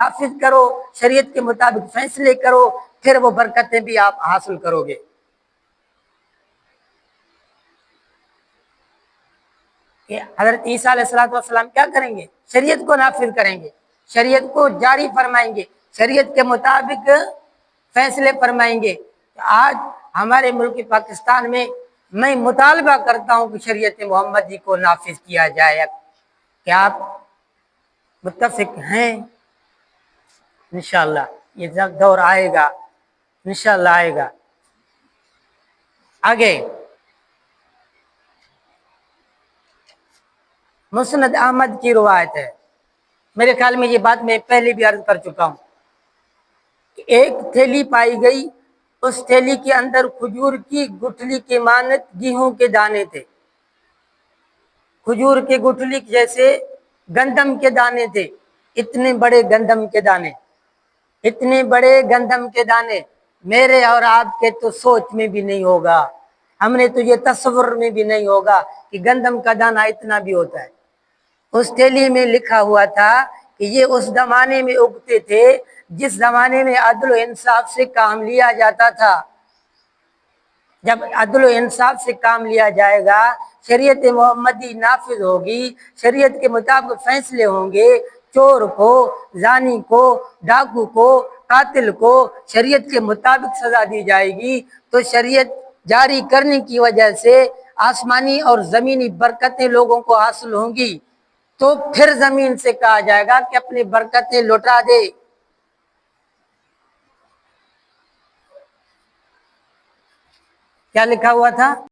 نافذ کرو، شریعت کے مطابق فیصلے کرو، پھر وہ برکتیں بھی آپ حاصل کرو گے۔ کہ حضرت عیسیٰ علیہ السلام کیا کریں گے؟ شریعت کو نافذ کریں گے، شریعت کو جاری فرمائیں گے، شریعت کے مطابق فیصلے فرمائیں گے۔ آج ہمارے ملک پاکستان میں میں مطالبہ کرتا ہوں کہ شریعت محمدی کو نافذ کیا جائے۔ کیا آپ متفق ہیں؟ انشاءاللہ یہ دور آئے گا، انشاءاللہ آئے گا۔ آگے مسند احمد کی روایت ہے، میرے خیال میں یہ بات میں پہلے بھی عرض کر چکا ہوں کہ ایک تھیلی پائی گئی، اس تھیلی کے اندر کھجور کی گٹھلی کے مانند گیہوں کے دانے تھے، کھجور کے گٹھلی جیسے گندم کے دانے تھے، اتنے بڑے گندم کے دانے، اتنے بڑے گندم کے دانے میرے اور آپ کے تو سوچ میں بھی نہیں ہوگا، ہم نے تو یہ تصور میں بھی نہیں ہوگا کہ گندم کا دانہ اتنا بھی ہوتا ہے۔ اس تھیلی میں لکھا ہوا تھا کہ یہ اس زمانے میں اگتے تھے جس زمانے میں عدل و انصاف سے کام لیا جاتا تھا۔ جب عدل و انصاف سے کام لیا جائے گا، شریعت محمدی نافذ ہوگی، شریعت کے مطابق فیصلے ہوں گے، چور کو، زانی کو، ڈاکو کو، قاتل کو شریعت کے مطابق سزا دی جائے گی، تو شریعت جاری کرنے کی وجہ سے آسمانی اور زمینی برکتیں لوگوں کو حاصل ہوں گی، تو پھر زمین سے کہا جائے گا کہ اپنی برکتیں لوٹا دے۔ کیا لکھا ہوا تھا؟